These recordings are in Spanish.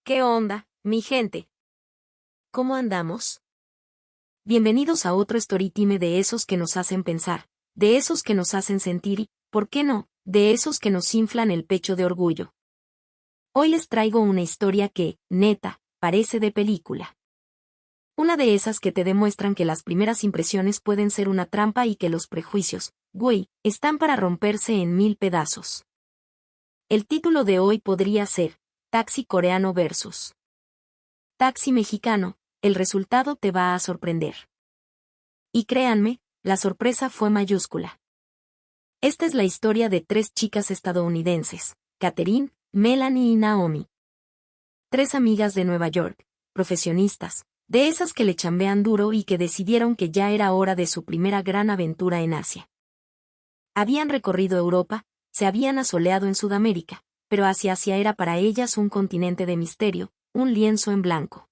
¿Qué onda, mi gente? ¿Cómo andamos? Bienvenidos a otro Storytime de esos que nos hacen pensar, de esos que nos hacen sentir y, ¿por qué no?, de esos que nos inflan el pecho de orgullo. Hoy les traigo una historia que, neta, parece de película. Una de esas que te demuestran que las primeras impresiones pueden ser una trampa y que los prejuicios, güey, están para romperse en 1000 pedazos. El título de hoy podría ser, Taxi coreano versus Taxi mexicano. El resultado te va a sorprender. Y créanme, la sorpresa fue mayúscula. Esta es la historia de 3 chicas estadounidenses, Katherine, Melanie y Naomi. 3 amigas de Nueva York, profesionistas, de esas que le chambean duro y que decidieron que ya era hora de su primera gran aventura en Asia. Habían recorrido Europa, se habían asoleado en Sudamérica, pero Asia era para ellas un continente de misterio, un lienzo en blanco.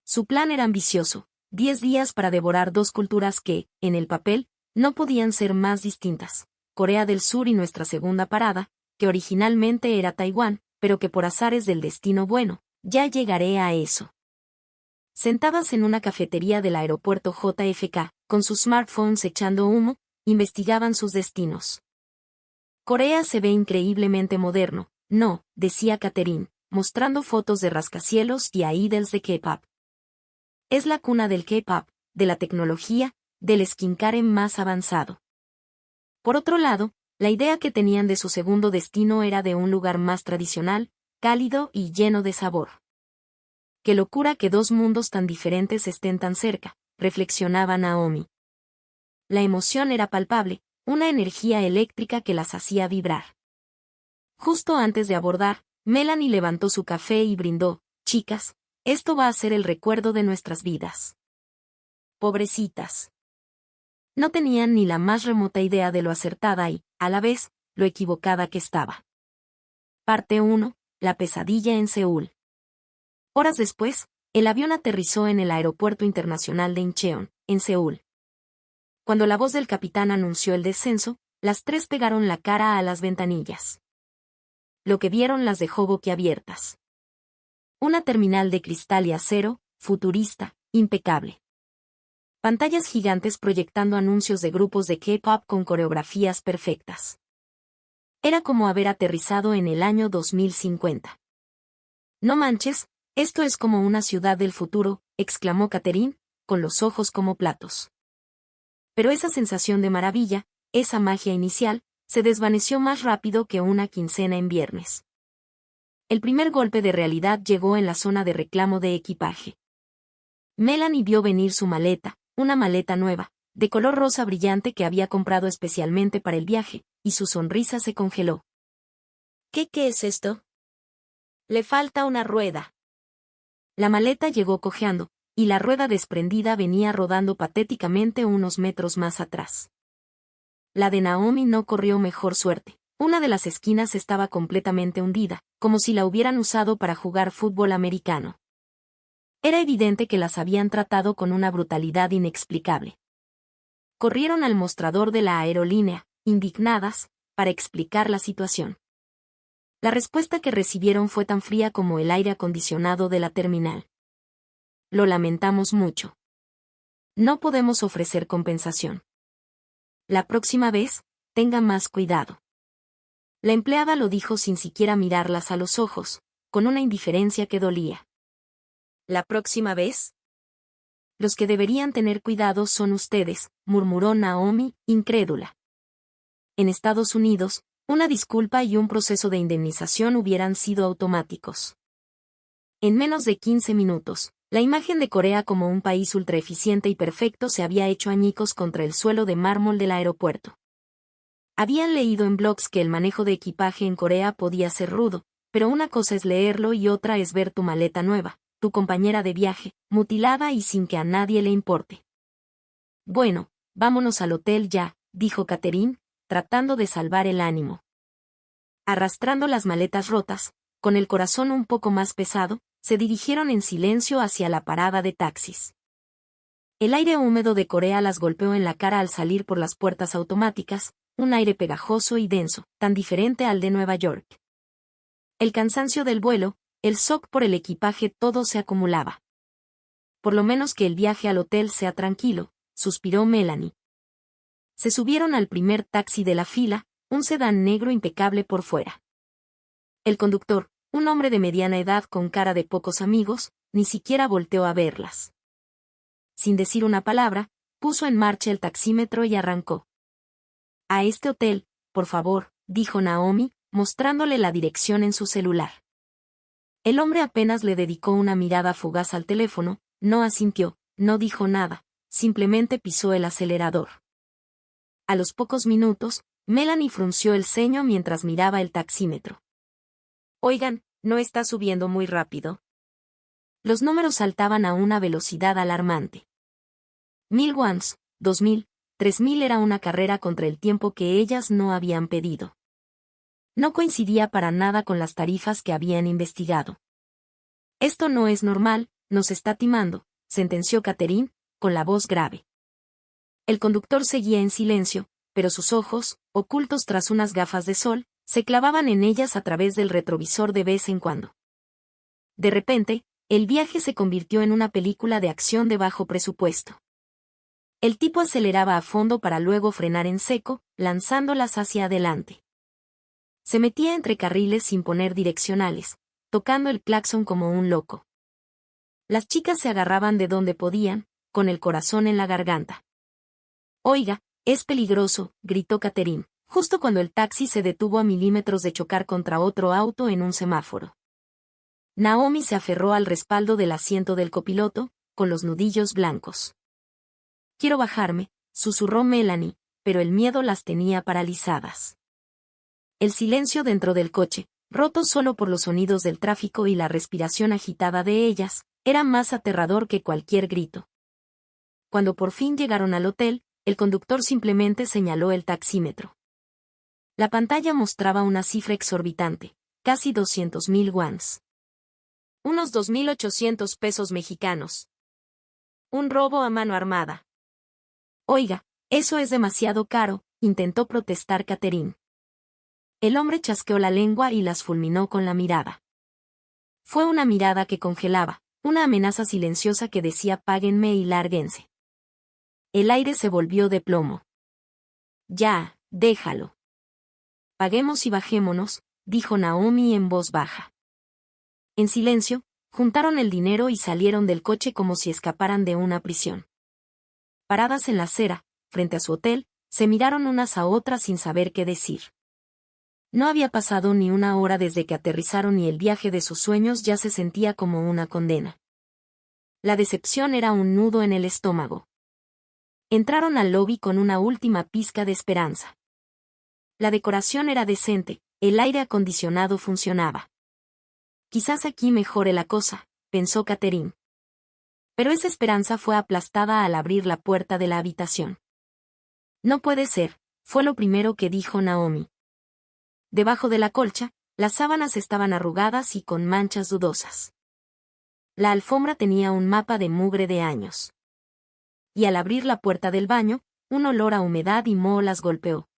Su plan era ambicioso, 10 días para devorar 2 culturas que, en el papel, no podían ser más distintas, Corea del Sur y nuestra segunda parada, que originalmente era Taiwán, pero que por azares del destino bueno, ya llegaré a eso. Sentadas en una cafetería del aeropuerto JFK, con sus smartphones echando humo, investigaban sus destinos. Corea se ve increíblemente moderno, ¿no?, decía Katherine, mostrando fotos de rascacielos y idols de K-pop. Es la cuna del K-pop, de la tecnología, del skincare más avanzado. Por otro lado, la idea que tenían de su segundo destino era de un lugar más tradicional, cálido y lleno de sabor. Qué locura que 2 mundos tan diferentes estén tan cerca, reflexionaba Naomi. La emoción era palpable, una energía eléctrica que las hacía vibrar. Justo antes de abordar, Melanie levantó su café y brindó, chicas, esto va a ser el recuerdo de nuestras vidas. Pobrecitas. No tenían ni la más remota idea de lo acertada y, a la vez, lo equivocada que estaba. Parte 1. La pesadilla en Seúl. Horas después, el avión aterrizó en el Aeropuerto Internacional de Incheon, en Seúl. Cuando la voz del capitán anunció el descenso, las 3 pegaron la cara a las ventanillas. Lo que vieron las dejó boquiabiertas. Una terminal de cristal y acero, futurista, impecable. Pantallas gigantes proyectando anuncios de grupos de K-pop con coreografías perfectas. Era como haber aterrizado en el año 2050. No manches, esto es como una ciudad del futuro, exclamó Katherine, con los ojos como platos. Pero esa sensación de maravilla, esa magia inicial, se desvaneció más rápido que una quincena en viernes. El primer golpe de realidad llegó en la zona de reclamo de equipaje. Melanie vio venir su maleta, una maleta nueva, de color rosa brillante que había comprado especialmente para el viaje, y su sonrisa se congeló. ¿Qué es esto? Le falta una rueda. La maleta llegó cojeando, y la rueda desprendida venía rodando patéticamente unos metros más atrás. La de Naomi no corrió mejor suerte. Una de las esquinas estaba completamente hundida, como si la hubieran usado para jugar fútbol americano. Era evidente que las habían tratado con una brutalidad inexplicable. Corrieron al mostrador de la aerolínea, indignadas, para explicar la situación. La respuesta que recibieron fue tan fría como el aire acondicionado de la terminal. Lo lamentamos mucho. No podemos ofrecer compensación. La próxima vez, tenga más cuidado. La empleada lo dijo sin siquiera mirarlas a los ojos, con una indiferencia que dolía. ¿La próxima vez? Los que deberían tener cuidado son ustedes, murmuró Naomi, incrédula. En Estados Unidos, una disculpa y un proceso de indemnización hubieran sido automáticos. En menos de 15 minutos, la imagen de Corea como un país ultraeficiente y perfecto se había hecho añicos contra el suelo de mármol del aeropuerto. Habían leído en blogs que el manejo de equipaje en Corea podía ser rudo, pero una cosa es leerlo y otra es ver tu maleta nueva, tu compañera de viaje, mutilada y sin que a nadie le importe. Bueno, vámonos al hotel ya, dijo Katherine, tratando de salvar el ánimo. Arrastrando las maletas rotas, con el corazón un poco más pesado, se dirigieron en silencio hacia la parada de taxis. El aire húmedo de Corea las golpeó en la cara al salir por las puertas automáticas, un aire pegajoso y denso, tan diferente al de Nueva York. El cansancio del vuelo, el shock por el equipaje, todo se acumulaba. Por lo menos que el viaje al hotel sea tranquilo, suspiró Melanie. Se subieron al primer taxi de la fila, un sedán negro impecable por fuera. El conductor, un hombre de mediana edad con cara de pocos amigos, ni siquiera volteó a verlas. Sin decir una palabra, puso en marcha el taxímetro y arrancó. A este hotel, por favor, dijo Naomi, mostrándole la dirección en su celular. El hombre apenas le dedicó una mirada fugaz al teléfono, no asintió, no dijo nada, simplemente pisó el acelerador. A los pocos minutos, Melanie frunció el ceño mientras miraba el taxímetro. Oigan, ¿no está subiendo muy rápido? Los números saltaban a una velocidad alarmante. 1000 wons, 2000, 3000 era una carrera contra el tiempo que ellas no habían pedido. No coincidía para nada con las tarifas que habían investigado. Esto no es normal, nos está timando, sentenció Catherine, con la voz grave. El conductor seguía en silencio, pero sus ojos, ocultos tras unas gafas de sol, se clavaban en ellas a través del retrovisor de vez en cuando. De repente, el viaje se convirtió en una película de acción de bajo presupuesto. El tipo aceleraba a fondo para luego frenar en seco, lanzándolas hacia adelante. Se metía entre carriles sin poner direccionales, tocando el claxon como un loco. Las chicas se agarraban de donde podían, con el corazón en la garganta. Oiga, es peligroso, gritó Catherine, justo cuando el taxi se detuvo a milímetros de chocar contra otro auto en un semáforo. Naomi se aferró al respaldo del asiento del copiloto, con los nudillos blancos. Quiero bajarme, susurró Melanie, pero el miedo las tenía paralizadas. El silencio dentro del coche, roto solo por los sonidos del tráfico y la respiración agitada de ellas, era más aterrador que cualquier grito. Cuando por fin llegaron al hotel, el conductor simplemente señaló el taxímetro. La pantalla mostraba una cifra exorbitante, casi 200,000 wons. Unos 2,800 pesos mexicanos. Un robo a mano armada. Oiga, eso es demasiado caro, intentó protestar Catherine. El hombre chasqueó la lengua y las fulminó con la mirada. Fue una mirada que congelaba, una amenaza silenciosa que decía páguenme y lárguense. El aire se volvió de plomo. Ya, déjalo. Paguemos y bajémonos, dijo Naomi en voz baja. En silencio, juntaron el dinero y salieron del coche como si escaparan de una prisión. Paradas en la acera, frente a su hotel, se miraron unas a otras sin saber qué decir. No había pasado ni una hora desde que aterrizaron y el viaje de sus sueños ya se sentía como una condena. La decepción era un nudo en el estómago. Entraron al lobby con una última pizca de esperanza. La decoración era decente, el aire acondicionado funcionaba. Quizás aquí mejore la cosa, pensó Catherine. Pero esa esperanza fue aplastada al abrir la puerta de la habitación. No puede ser, fue lo primero que dijo Naomi. Debajo de la colcha, las sábanas estaban arrugadas y con manchas dudosas. La alfombra tenía un mapa de mugre de años. Y al abrir la puerta del baño, un olor a humedad y moho las golpeó.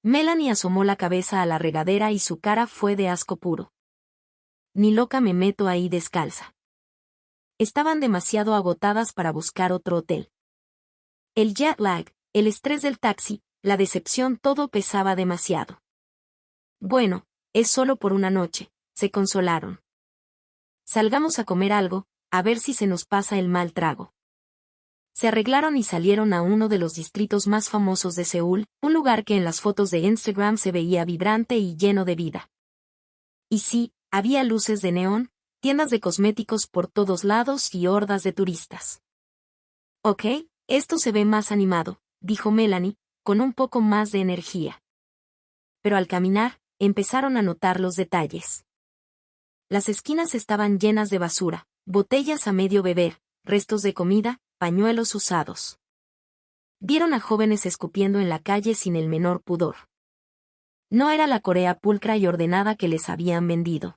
Melanie asomó la cabeza a la regadera y su cara fue de asco puro. Ni loca me meto ahí descalza. Estaban demasiado agotadas para buscar otro hotel. El jet lag, el estrés del taxi, la decepción, todo pesaba demasiado. Bueno, es solo por una noche, se consolaron. Salgamos a comer algo, a ver si se nos pasa el mal trago. Se arreglaron y salieron a uno de los distritos más famosos de Seúl, un lugar que en las fotos de Instagram se veía vibrante y lleno de vida. Y sí, había luces de neón, tiendas de cosméticos por todos lados y hordas de turistas. Ok, esto se ve más animado, dijo Melanie, con un poco más de energía. Pero al caminar, empezaron a notar los detalles. Las esquinas estaban llenas de basura, botellas a medio beber, restos de comida, pañuelos usados. Vieron a jóvenes escupiendo en la calle sin el menor pudor. No era la Corea pulcra y ordenada que les habían vendido.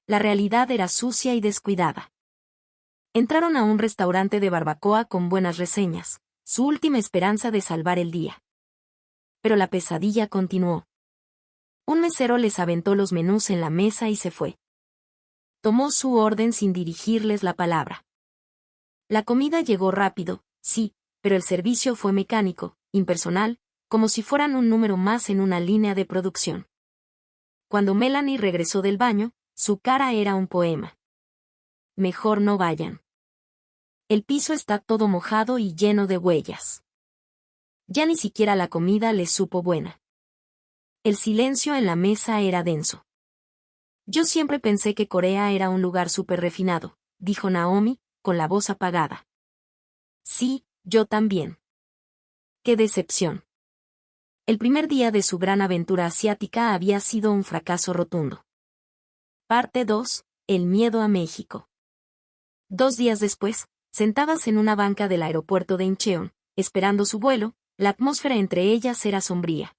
La realidad era sucia y descuidada. Entraron a un restaurante de barbacoa con buenas reseñas, su última esperanza de salvar el día. Pero la pesadilla continuó. Un mesero les aventó los menús en la mesa y se fue. Tomó su orden sin dirigirles la palabra. La comida llegó rápido, sí, pero el servicio fue mecánico, impersonal, como si fueran un número más en una línea de producción. Cuando Melanie regresó del baño, su cara era un poema. Mejor no vayan. El piso está todo mojado y lleno de huellas. Ya ni siquiera la comida les supo buena. El silencio en la mesa era denso. Yo siempre pensé que Corea era un lugar súper refinado, dijo Naomi, con la voz apagada. Sí, yo también. ¡Qué decepción! El primer día de su gran aventura asiática había sido un fracaso rotundo. Parte 2. El miedo a México. 2 días después, sentadas en una banca del aeropuerto de Incheon, esperando su vuelo, la atmósfera entre ellas era sombría.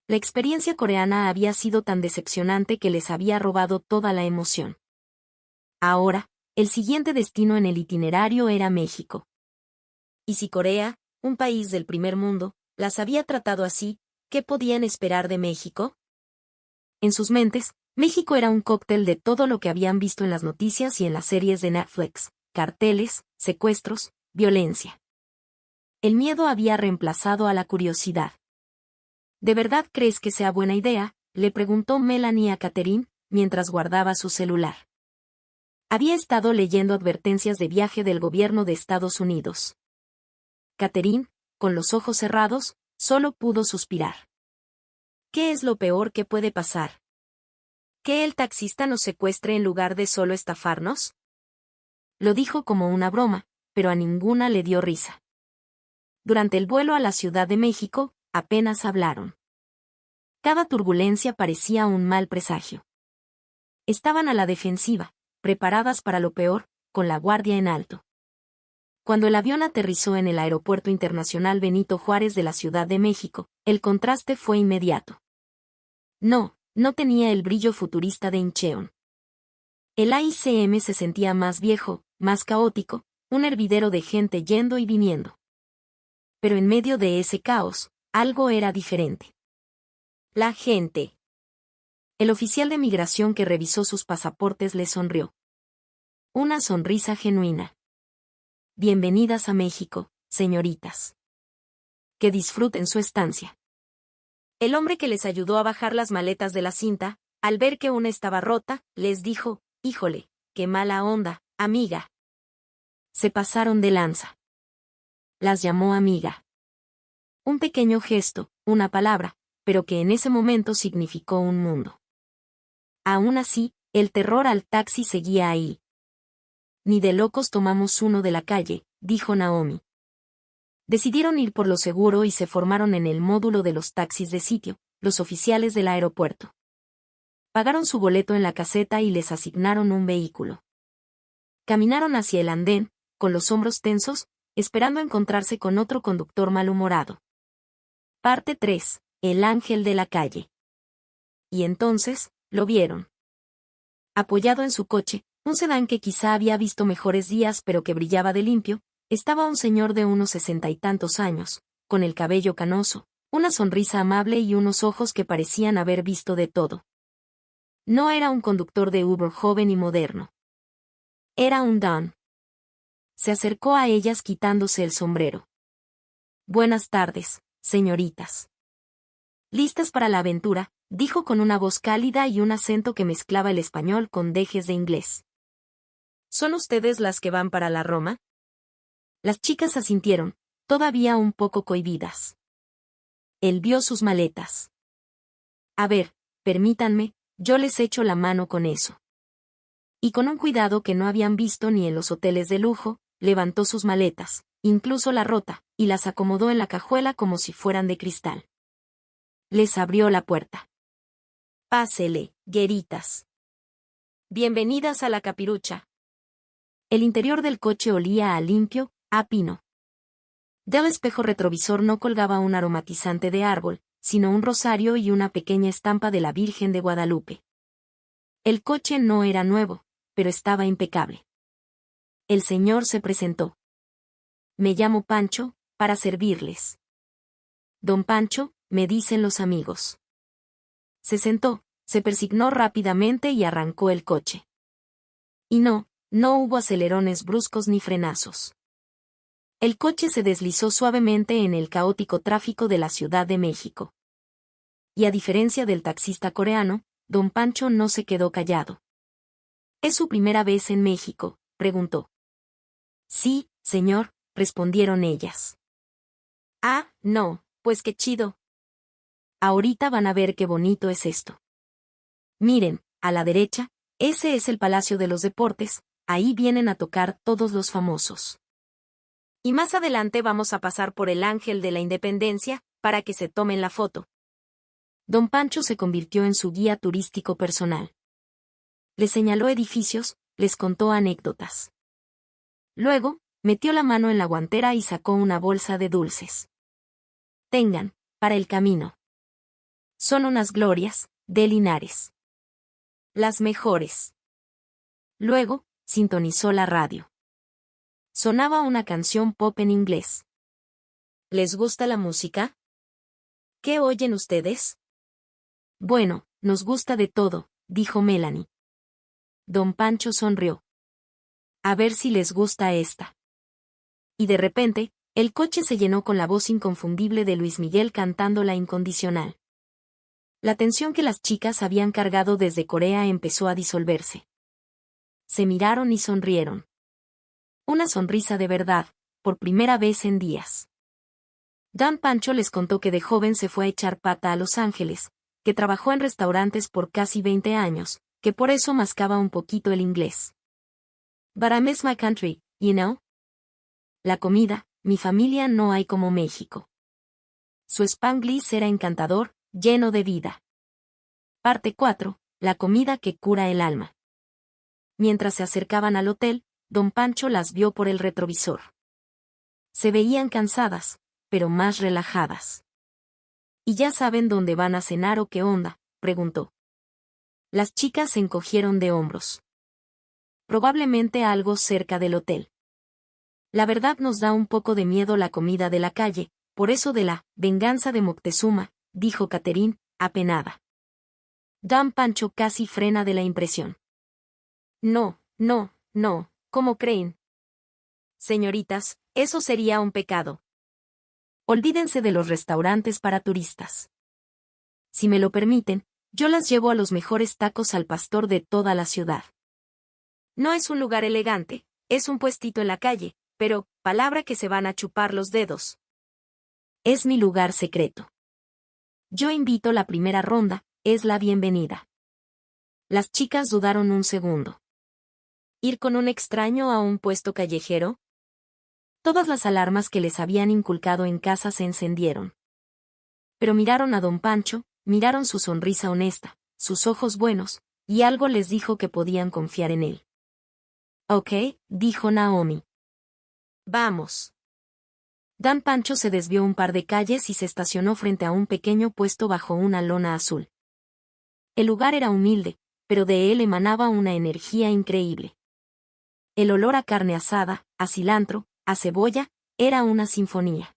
La experiencia coreana había sido tan decepcionante que les había robado toda la emoción. Ahora, el siguiente destino en el itinerario era México. Y si Corea, un país del primer mundo, las había tratado así, ¿qué podían esperar de México? En sus mentes, México era un cóctel de todo lo que habían visto en las noticias y en las series de Netflix: carteles, secuestros, violencia. El miedo había reemplazado a la curiosidad. ¿De verdad crees que sea buena idea?, le preguntó Melanie a Catherine, mientras guardaba su celular. Había estado leyendo advertencias de viaje del gobierno de Estados Unidos. Catherine, con los ojos cerrados, solo pudo suspirar. ¿Qué es lo peor que puede pasar? ¿Que el taxista nos secuestre en lugar de solo estafarnos? Lo dijo como una broma, pero a ninguna le dio risa. Durante el vuelo a la Ciudad de México, apenas hablaron. Cada turbulencia parecía un mal presagio. Estaban a la defensiva, preparadas para lo peor, con la guardia en alto. Cuando el avión aterrizó en el Aeropuerto Internacional Benito Juárez de la Ciudad de México, el contraste fue inmediato. No tenía el brillo futurista de Incheon. El AICM se sentía más viejo, más caótico, un hervidero de gente yendo y viniendo. Pero en medio de ese caos, algo era diferente. La gente. El oficial de migración que revisó sus pasaportes le sonrió. Una sonrisa genuina. Bienvenidas a México, señoritas. Que disfruten su estancia. El hombre que les ayudó a bajar las maletas de la cinta, al ver que una estaba rota, les dijo: «Híjole, qué mala onda, amiga». Se pasaron de lanza. Las llamó amiga. Un pequeño gesto, una palabra, pero que en ese momento significó un mundo. Aún así, el terror al taxi seguía ahí. Ni de locos tomamos uno de la calle, dijo Naomi. Decidieron ir por lo seguro y se formaron en el módulo de los taxis de sitio, los oficiales del aeropuerto. Pagaron su boleto en la caseta y les asignaron un vehículo. Caminaron hacia el andén, con los hombros tensos, esperando encontrarse con otro conductor malhumorado. Parte 3. El ángel de la calle. Y entonces, lo vieron. Apoyado en su coche, un sedán que quizá había visto mejores días pero que brillaba de limpio, estaba un señor de unos 60 y tantos años, con el cabello canoso, una sonrisa amable y unos ojos que parecían haber visto de todo. No era un conductor de Uber joven y moderno. Era un don. Se acercó a ellas quitándose el sombrero. «Buenas tardes, señoritas». «Listas para la aventura», dijo con una voz cálida y un acento que mezclaba el español con dejes de inglés. «¿Son ustedes las que van para la Roma?» Las chicas asintieron, todavía un poco cohibidas. Él vio sus maletas. «A ver, permítanme, yo les echo la mano con eso». Y con un cuidado que no habían visto ni en los hoteles de lujo, levantó sus maletas, incluso la rota, y las acomodó en la cajuela como si fueran de cristal. Les abrió la puerta. «Pásele, gueritas. Bienvenidas a la Capirucha». El interior del coche olía a limpio, a pino. Del espejo retrovisor no colgaba un aromatizante de árbol, sino un rosario y una pequeña estampa de la Virgen de Guadalupe. El coche no era nuevo, pero estaba impecable. El señor se presentó. «Me llamo Pancho, para servirles». «Don Pancho», me dicen los amigos. Se sentó, se persignó rápidamente y arrancó el coche. Y no hubo acelerones bruscos ni frenazos. El coche se deslizó suavemente en el caótico tráfico de la Ciudad de México. Y a diferencia del taxista coreano, don Pancho no se quedó callado. ¿Es su primera vez en México?, preguntó. Sí, señor, respondieron ellas. Ah, no, pues qué chido. Ahorita van a ver qué bonito es esto. Miren, a la derecha, ese es el Palacio de los Deportes, ahí vienen a tocar todos los famosos. Y más adelante vamos a pasar por el Ángel de la Independencia, para que se tomen la foto. Don Pancho se convirtió en su guía turístico personal. Les señaló edificios, les contó anécdotas. Luego, metió la mano en la guantera y sacó una bolsa de dulces. Tengan, para el camino. Son unas glorias, de Linares. Las mejores. Luego, sintonizó la radio. Sonaba una canción pop en inglés. ¿Les gusta la música? ¿Qué oyen ustedes? Bueno, nos gusta de todo, dijo Melanie. Don Pancho sonrió. A ver si les gusta esta. Y de repente, el coche se llenó con la voz inconfundible de Luis Miguel cantando La Incondicional. La tensión que las chicas habían cargado desde Corea empezó a disolverse. Se miraron y sonrieron. Una sonrisa de verdad, por primera vez en días. Don Pancho les contó que de joven se fue a echar pata a Los Ángeles, que trabajó en restaurantes por casi 20 años, que por eso mascaba un poquito el inglés. But I miss my country, you know. La comida, mi familia no hay como México. Su Spanglish era encantador, lleno de vida. Parte 4. La comida que cura el alma. Mientras se acercaban al hotel, don Pancho las vio por el retrovisor. Se veían cansadas, pero más relajadas. ¿Y ya saben dónde van a cenar o qué onda?, preguntó. Las chicas se encogieron de hombros. Probablemente algo cerca del hotel. La verdad nos da un poco de miedo la comida de la calle, por eso de la venganza de Moctezuma, dijo Catherine, apenada. Don Pancho casi frena de la impresión. No, ¿cómo creen? Señoritas, eso sería un pecado. Olvídense de los restaurantes para turistas. Si me lo permiten, yo las llevo a los mejores tacos al pastor de toda la ciudad. No es un lugar elegante, es un puestito en la calle, pero, palabra que se van a chupar los dedos. Es mi lugar secreto. Yo invito la primera ronda, es la bienvenida. Las chicas dudaron un segundo. ¿Ir con un extraño a un puesto callejero? Todas las alarmas que les habían inculcado en casa se encendieron. Pero miraron a don Pancho, miraron su sonrisa honesta, sus ojos buenos, y algo les dijo que podían confiar en él. Ok, dijo Naomi. Vamos. Don Pancho se desvió un par de calles y se estacionó frente a un pequeño puesto bajo una lona azul. El lugar era humilde, pero de él emanaba una energía increíble. El olor a carne asada, a cilantro, a cebolla, era una sinfonía.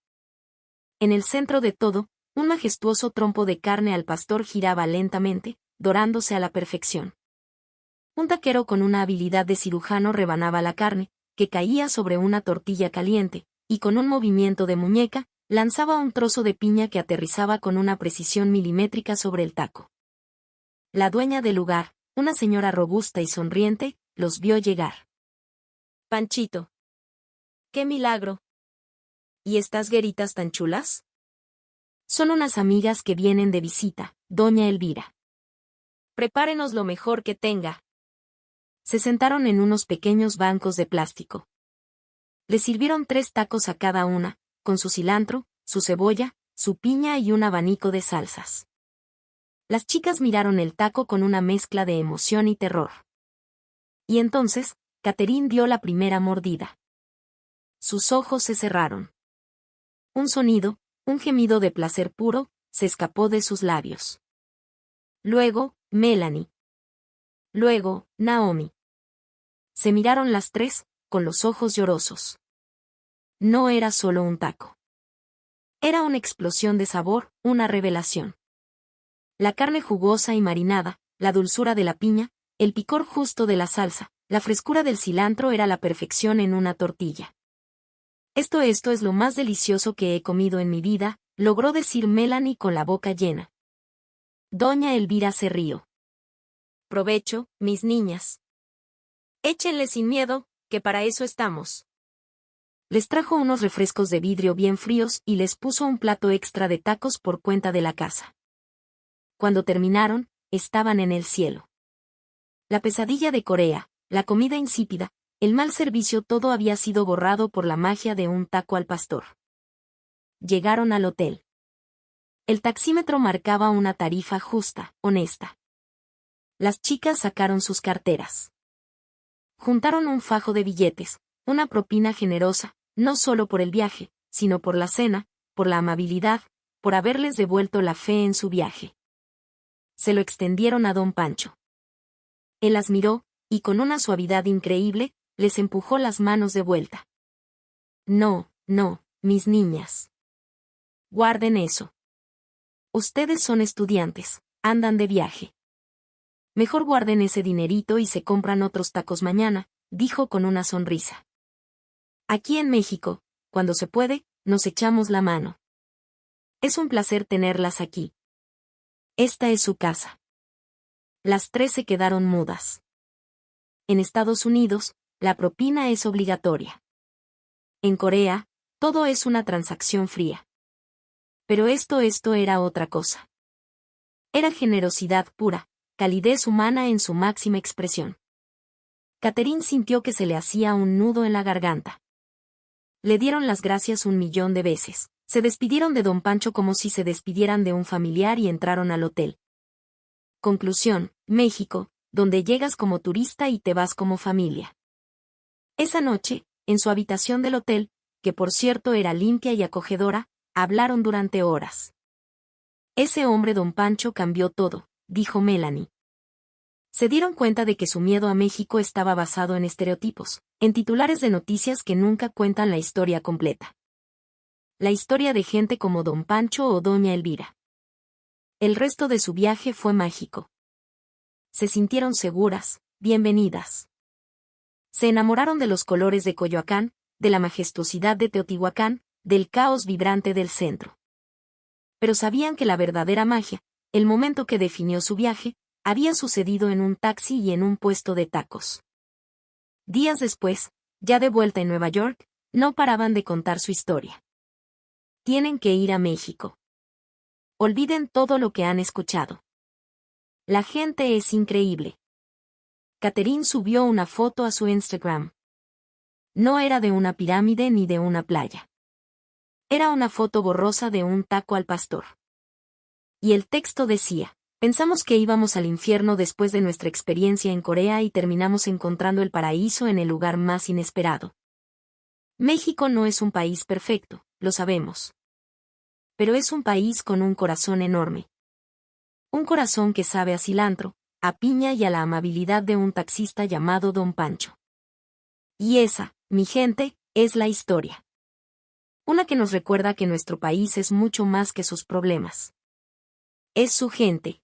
En el centro de todo, un majestuoso trompo de carne al pastor giraba lentamente, dorándose a la perfección. Un taquero con una habilidad de cirujano rebanaba la carne, que caía sobre una tortilla caliente, y con un movimiento de muñeca, lanzaba un trozo de piña que aterrizaba con una precisión milimétrica sobre el taco. La dueña del lugar, una señora robusta y sonriente, los vio llegar. Panchito. ¡Qué milagro! ¿Y estas gueritas tan chulas? Son unas amigas que vienen de visita, doña Elvira. Prepárenos lo mejor que tenga. Se sentaron en unos pequeños bancos de plástico. Les sirvieron 3 tacos a cada una, con su cilantro, su cebolla, su piña y un abanico de salsas. Las chicas miraron el taco con una mezcla de emoción y terror. Y entonces, Catherine dio la primera mordida. Sus ojos se cerraron. Un sonido, un gemido de placer puro, se escapó de sus labios. Luego, Melanie. Luego, Naomi. Se miraron las 3, con los ojos llorosos. No era solo un taco. Era una explosión de sabor, una revelación. La carne jugosa y marinada, la dulzura de la piña, el picor justo de la salsa, La frescura del cilantro era la perfección en una tortilla. Esto es lo más delicioso que he comido en mi vida, logró decir Melanie con la boca llena. Doña Elvira se rió. Provecho, mis niñas. Échenle sin miedo, que para eso estamos. Les trajo unos refrescos de vidrio bien fríos y les puso un plato extra de tacos por cuenta de la casa. Cuando terminaron, estaban en el cielo. La pesadilla de Corea, la comida insípida, el mal servicio, todo había sido borrado por la magia de un taco al pastor. Llegaron al hotel. El taxímetro marcaba una tarifa justa, honesta. Las chicas sacaron sus carteras. Juntaron un fajo de billetes, una propina generosa, no solo por el viaje, sino por la cena, por la amabilidad, por haberles devuelto la fe en su viaje. Se lo extendieron a don Pancho. Él las miró, y con una suavidad increíble, les empujó las manos de vuelta. No, no, mis niñas. Guarden eso. Ustedes son estudiantes, andan de viaje. Mejor guarden ese dinerito y se compran otros tacos mañana, dijo con una sonrisa. Aquí en México, cuando se puede, nos echamos la mano. Es un placer tenerlas aquí. Esta es su casa. Las tres se quedaron mudas. En Estados Unidos, la propina es obligatoria. En Corea, todo es una transacción fría. Pero esto era otra cosa. Era generosidad pura, calidez humana en su máxima expresión. Catherine sintió que se le hacía un nudo en la garganta. Le dieron las gracias 1.000.000 de veces. Se despidieron de don Pancho como si se despidieran de un familiar y entraron al hotel. Conclusión: México, donde llegas como turista y te vas como familia. Esa noche, en su habitación del hotel, que por cierto era limpia y acogedora, hablaron durante horas. Ese hombre don Pancho cambió todo, dijo Melanie. Se dieron cuenta de que su miedo a México estaba basado en estereotipos, en titulares de noticias que nunca cuentan la historia completa. La historia de gente como don Pancho o doña Elvira. El resto de su viaje fue mágico. Se sintieron seguras, bienvenidas. Se enamoraron de los colores de Coyoacán, de la majestuosidad de Teotihuacán, del caos vibrante del centro. Pero sabían que la verdadera magia, el momento que definió su viaje, había sucedido en un taxi y en un puesto de tacos. Días después, ya de vuelta en Nueva York, no paraban de contar su historia. Tienen que ir a México. Olviden todo lo que han escuchado. La gente es increíble. Catherine subió una foto a su Instagram. No era de una pirámide ni de una playa. Era una foto borrosa de un taco al pastor. Y el texto decía: pensamos que íbamos al infierno después de nuestra experiencia en Corea y terminamos encontrando el paraíso en el lugar más inesperado. México no es un país perfecto, lo sabemos. Pero es un país con un corazón enorme. Un corazón que sabe a cilantro, a piña y a la amabilidad de un taxista llamado don Pancho. Y esa, mi gente, es la historia. Una que nos recuerda que nuestro país es mucho más que sus problemas. Es su gente.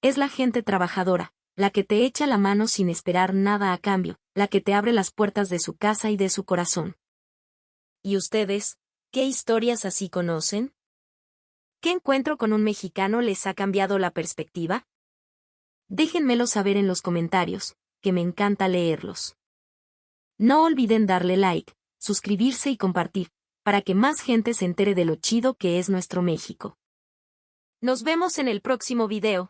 Es la gente trabajadora, la que te echa la mano sin esperar nada a cambio, la que te abre las puertas de su casa y de su corazón. ¿Y ustedes, qué historias así conocen? ¿Qué encuentro con un mexicano les ha cambiado la perspectiva? Déjenmelo saber en los comentarios, que me encanta leerlos. No olviden darle like, suscribirse y compartir, para que más gente se entere de lo chido que es nuestro México. Nos vemos en el próximo video.